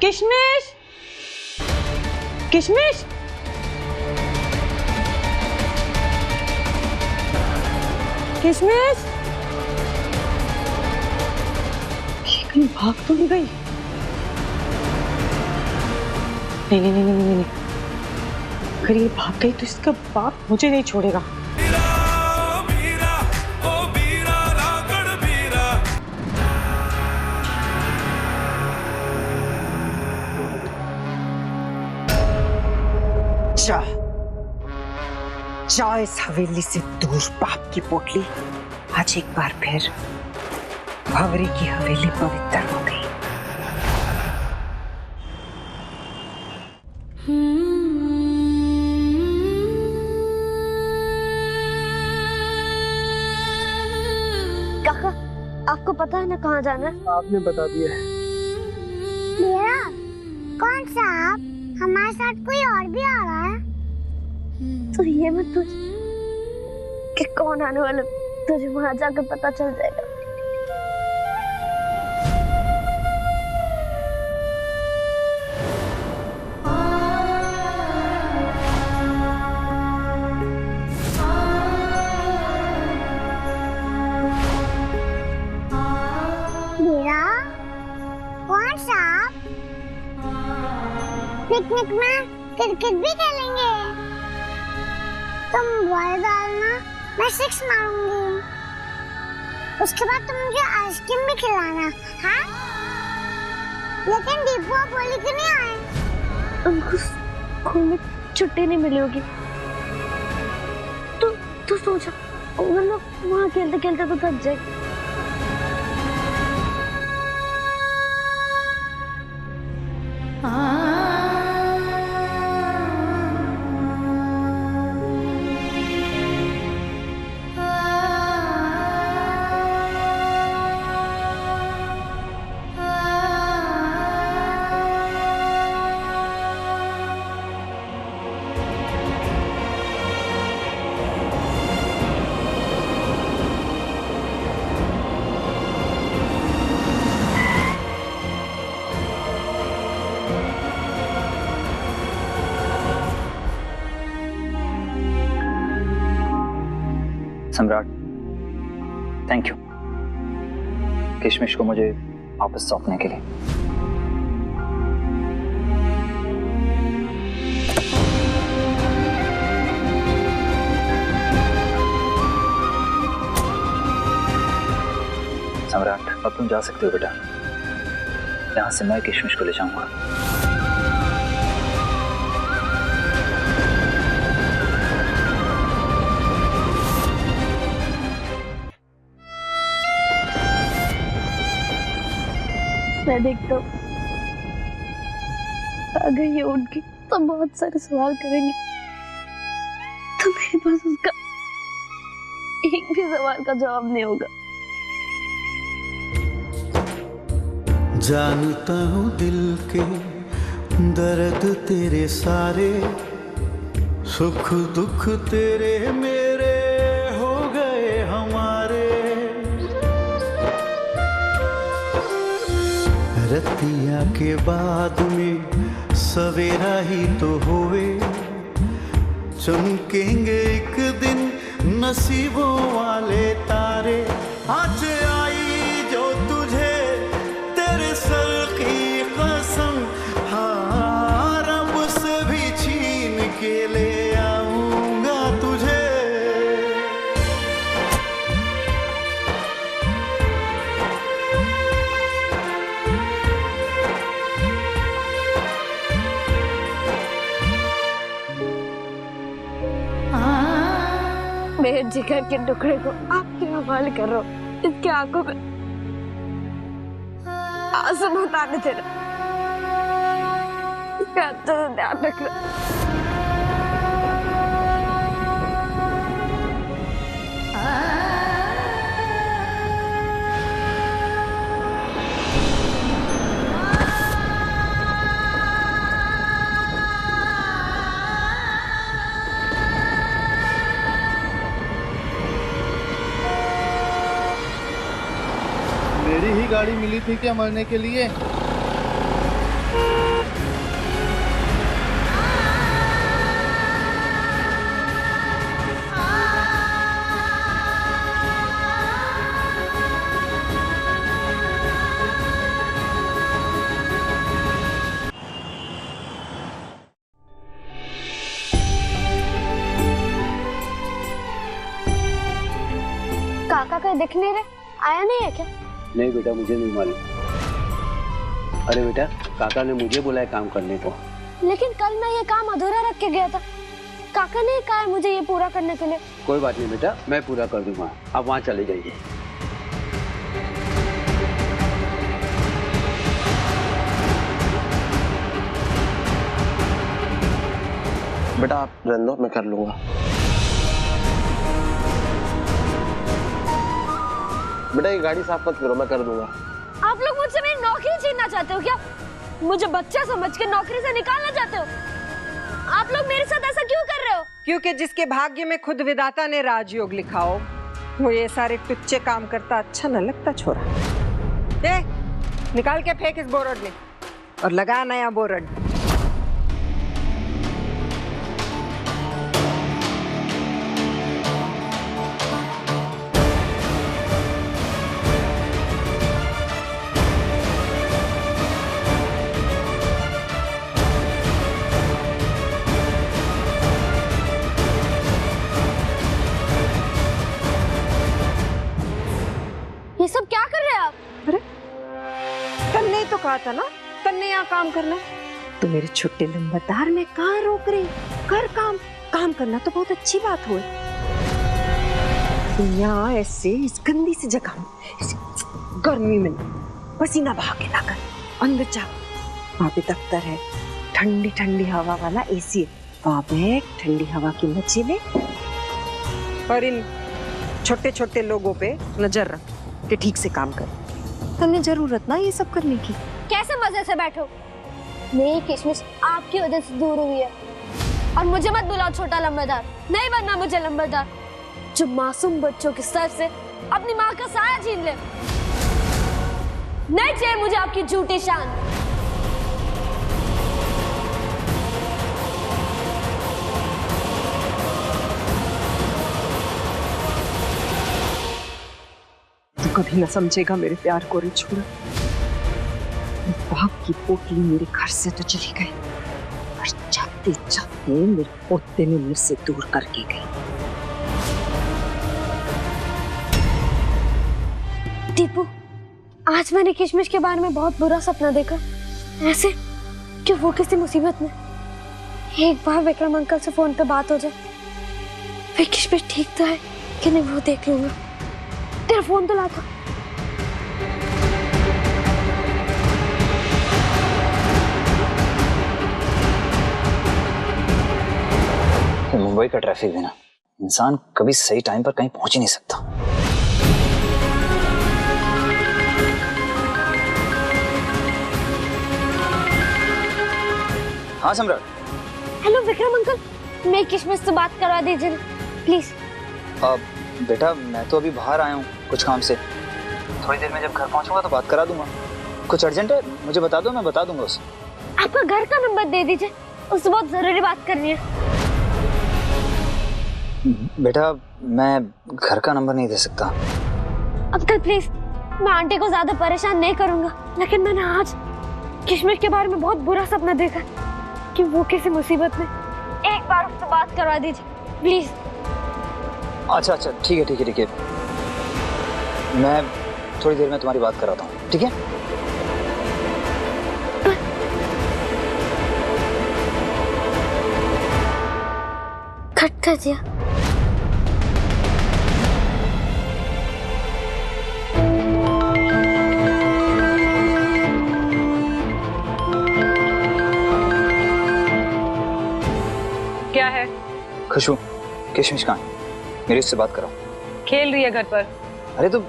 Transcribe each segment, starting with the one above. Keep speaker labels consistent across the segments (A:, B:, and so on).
A: किशमिश, किशमिश, किशमिश, ये कहीं भाग तो नहीं गई? नहीं नहीं नहीं नहीं नहीं, अगर ये भाग गई तो इसका बाप मुझे नहीं छोड़ेगा। जा, जा इस हवेली से दूर पाप की पोटली। आज एक बार फिर भंवरे की हवेली पवित्र हो गई।
B: काका, आपको पता है ना कहाँ जाना है?
C: आपने बता दिया है।
D: मेरा कौन सा आप? हमारे साथ कोई और भी आ रहा है?
B: तो ये मत पूछ कि कौन आने वाला, तुझे वहां जाकर पता चल जाएगा।
D: मेरा कौन सा आप? पिकनिक में क्रिकेट भी खेलेंगे। तुम बॉल डालना, मैं सिक्स मारूंगी। उसके बाद तुम मुझे आइसक्रीम भी खिलाना, हाँ? लेकिन दीपू और बोली क्यों नहीं आए?
B: उनको स्कूल में छुट्टी नहीं मिली होगी। तो सोचा वरना वहाँ खेलते खेलते तो थक जाएगी।
C: सम्राट, थैंक यू किशमिश को मुझे वापस सौंपने के लिए। सम्राट, अब तुम जा सकते हो बेटा। यहाँ से मैं किशमिश को ले जाऊंगा।
B: मैं देखता हूँ अगर ये उनकी तो बहुत सारे सवाल करेंगे, तो मेरे पास उसका एक भी सवाल का जवाब नहीं होगा।
E: जानता हूँ दिल के दर्द तेरे सारे, सुख दुख तेरे मेरे हो गए हमारे। रतिया के बाद में सवेरा ही तो होवे, चमकेंगे एक दिन नसीबों वाले तारे। आज आई जो तुझे तेरे सर की कसम, हाँ रब से भी छीन के ले आऊंगा तुझे।
B: मेरे जिगर के टुकड़े को आपके हवाले कर रहा हूँ। इसकी आंखों में आंसू मत आने देना। इसका अच्छे से ध्यान रखना।
F: मेरी ही गाड़ी मिली थी क्या मरने के लिए?
B: दिख नहीं रहे, आया नहीं है क्या?
F: नहीं बेटा, मुझे नहीं मालूम। अरे बेटा, काका ने मुझे बुलाया काम करने को।
B: लेकिन कल मैं ये काम अधूरा रख के गया था, काका ने कहा है मुझे ये पूरा करने के लिए।
F: कोई बात नहीं बेटा, मैं पूरा कर दूंगा, आप वहाँ चले जाइए।
G: बेटा आप रहने दो, मैं कर लूंगा। बेटा ये गाड़ी साफ मत करो, मैं कर दूंगा।
B: आप लोग मुझसे मेरी नौकरी छीनना चाहते हो क्या? मुझे बच्चा समझ के नौकरी से निकालना चाहते हो? आप लोग मेरे साथ ऐसा क्यों कर रहे हो?
A: क्योंकि जिसके भाग्य में खुद विधाता ने राजयोग लिखा हो, वो ये सारे टुच्चे काम करता अच्छा न लगता छोरा। ए, निकाल के फेंक इस बोरड में और लगा नया बोरड।
B: ये सब क्या कर रहे हैं आप?
A: अरे तन्ने तो कहा था ना, तन्ने यहाँ काम करना। तो मेरे छोटे लंबरदार में कहाँ रोक रही? कर काम, काम करना तो बहुत अच्छी बात हुई। यहाँ ऐसे इस गंदी सी जगह में, ऐसे गर्मी में पसीना बहा के ना कर, अंदर जा। वहाँ पे दफ्तर है, ठंडी ठंडी हवा वाला एसी है, वहाँ पे ठंडी हवा की मजे ले। और इन छोटे छोटे लोगों पे नजर रख कि ठीक से काम कर। तुम्हें जरूरत ना ये सब करने की।
B: कैसे मजे से बैठो? मेरी किशमिश आपकी वजह से दूर हुई है। और मुझे मत बुलाओ छोटा लंबरदार, नहीं बनना मुझे लंबरदार जो मासूम बच्चों के सर से अपनी माँ का साया छीन ले। नहीं चाहिए मुझे आपकी झूठी शान।
A: कभी न समझेगा मेरे प्यार को रे छोरा। बाप की पोटली मेरे घर से तो चली गई और जाते जाते मेरे पोते ने मेरे से दूर करके गई।
B: टीपू, आज मैंने किशमिश के बारे में बहुत बुरा सपना देखा, ऐसे कि वो किसी मुसीबत में। एक बार विक्रम अंकल से फोन पे बात हो जाए, फिर किशमिश ठीक तो है कि नहीं वो देख लूंगा। तेरा फोन तो ला था।
C: मुंबई का ट्रैफिक भी ना, इंसान कभी सही टाइम पर कहीं पहुंच ही नहीं सकता। हाँ सम्राट।
B: हेलो विक्रम अंकल, मेरी किशमिश से बात करवा दीजिए ना प्लीज।
C: बेटा मैं तो अभी बाहर आया हूँ कुछ काम से, थोड़ी देर में जब घर पहुंचूंगा तो बात करा दूंगा। कुछ अर्जेंट है मुझे बता दो, मैं बता दूंगा उसे।
B: आपका घर का नंबर दे दीजिए, उससे बहुत जरूरी बात करनी है।
C: बेटा मैं घर का नंबर नहीं दे सकता।
B: अंकल प्लीज, मैं आंटी को ज्यादा परेशान नहीं करूंगा, लेकिन मैंने आज किशमिश के बारे में बहुत बुरा सपना देखा कि वो किसी मुसीबत में। एक बार उससे बात करवा दीजिए प्लीज।
C: अच्छा ठीक है, मैं थोड़ी देर में तुम्हारी बात कराता हूँ, ठीक है?
B: कट कर दिया।
H: क्या है?
C: खुशबू, किशमिश कहाँ है? मेरी उससे बात कराओ।
H: खेल रही है घर पर।
C: अरे तो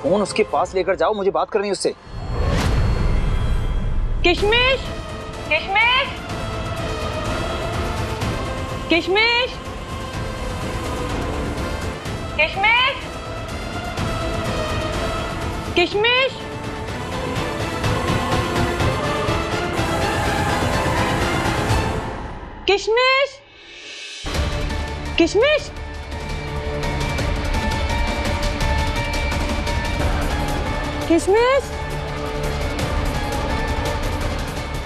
C: फोन उसके पास लेकर जाओ, मुझे बात करनी है उससे।
H: किशमिश, किशमिश, किशमिश, किशमिश, किशमिश, किशमिश, किशमिश, किशमिश।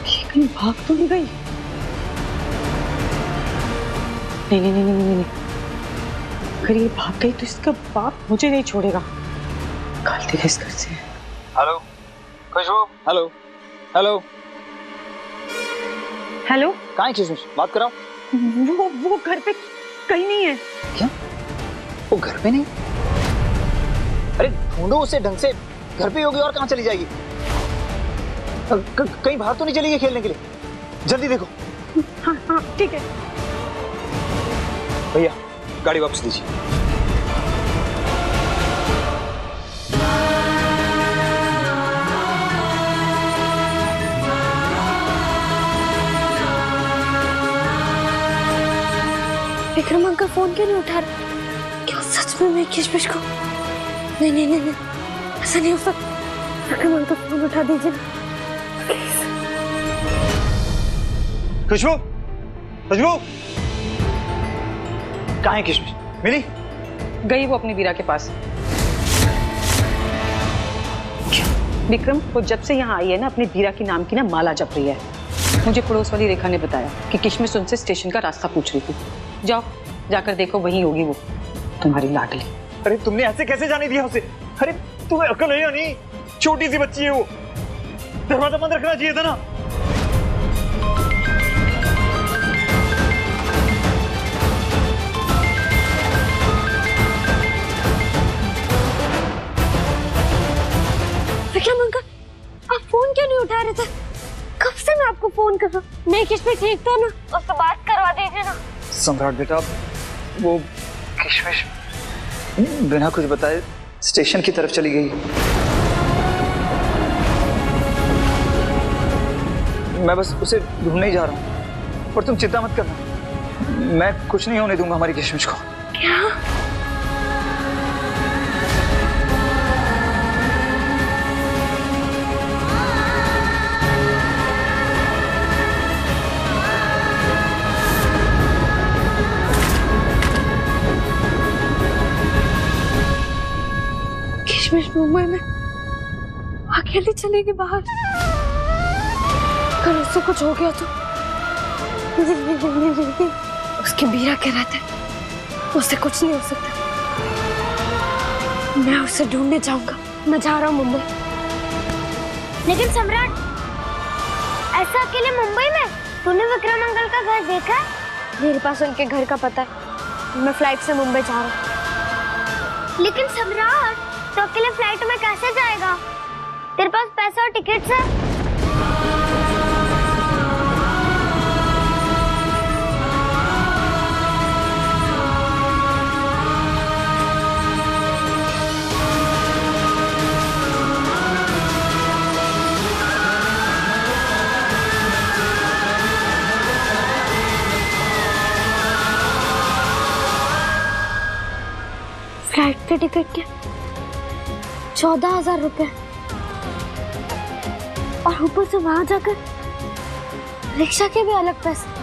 H: ये कहीं भाग तो नहीं गई? नहीं, अगर ये भाग गई तो इसका बाप मुझे नहीं छोड़ेगा। निकालते हैं इस घर से।
C: हेलो खुशबू, हेलो हेलो,
H: हेलो,
C: कहाँ है किशमिश? बात कराओ।
H: वो घर पे कहीं नहीं है।
C: क्या वो घर पे नहीं? अरे ढूंढो उसे ढंग से, घर पे होगी और कहाँ चली जाएगी? कहीं बाहर तो नहीं चली गई खेलने के लिए? जल्दी देखो।
H: हाँ हाँ ठीक है।
C: भैया गाड़ी वापस दीजिए।
B: विक्रम अंकल फोन क्यों नहीं उठा रहे? क्या सच में मैं किशमिश को? नहीं नहीं नहीं नहीं, ऐसा नहीं हो सकता। विक्रम अंकल फोन उठा दीजिए।
C: खुशबू, खुशबू, कहाँ है किशमिश? मिली?
H: गई वो अपनी वीरा के पास। विक्रम वो जब से यहाँ आई है ना, अपनी वीरा की नाम की ना माला जप रही है। मुझे पड़ोस वाली रेखा ने बताया कि किशमिश उनसे स्टेशन का रास्ता पूछ रही थी। जाओ जाकर देखो, वहीं होगी वो तुम्हारी लाडली।
C: अरे तुमने ऐसे कैसे जाने दिया उसे? अरे तुम्हें अकल है या नहीं? छोटी सी बच्ची है वो, दरवाजा बंद रखना चाहिए था ना।
B: विक्रम अंकल आप फोन क्यों नहीं उठा रहे थे? कब से मैं आपको फोन कर रहा हूँ। मैं किशमिश ठीक तो ना, उससे बात करवा दीजिए ना।
C: सम्राट बेटा, वो किशमिश बिना कुछ बताए स्टेशन की तरफ चली गई। मैं बस उसे ढूंढने ही जा रहा हूँ, और तुम चिंता मत करना, मैं कुछ नहीं होने दूंगा हमारी किशमिश को।
B: क्या? किशमिश मुंबई में अकेली चलेगी बाहर? कल उससे कुछ हो गया तो? उसके बीरा के रहते उससे कुछ नहीं हो सकता। मैं उसे ढूंढने जाऊंगा। मैं जा रहा हूँ मुंबई।
D: लेकिन सम्राट, ऐसा अकेले मुंबई में? तूने विक्रम अंकल का घर देखा?
B: मेरे पास उनके घर का पता है। मैं फ्लाइट से मुंबई जा रहा हूँ।
D: लेकिन सम्राट, तो अकेले फ्लाइट में कैसे जाएगा? तेरे पास पैसा और टिकट्स है?
B: फ्लाइट के टिकट के 14,000 रुपए, और ऊपर से वहां जाकर रिक्शा के भी अलग पैसे।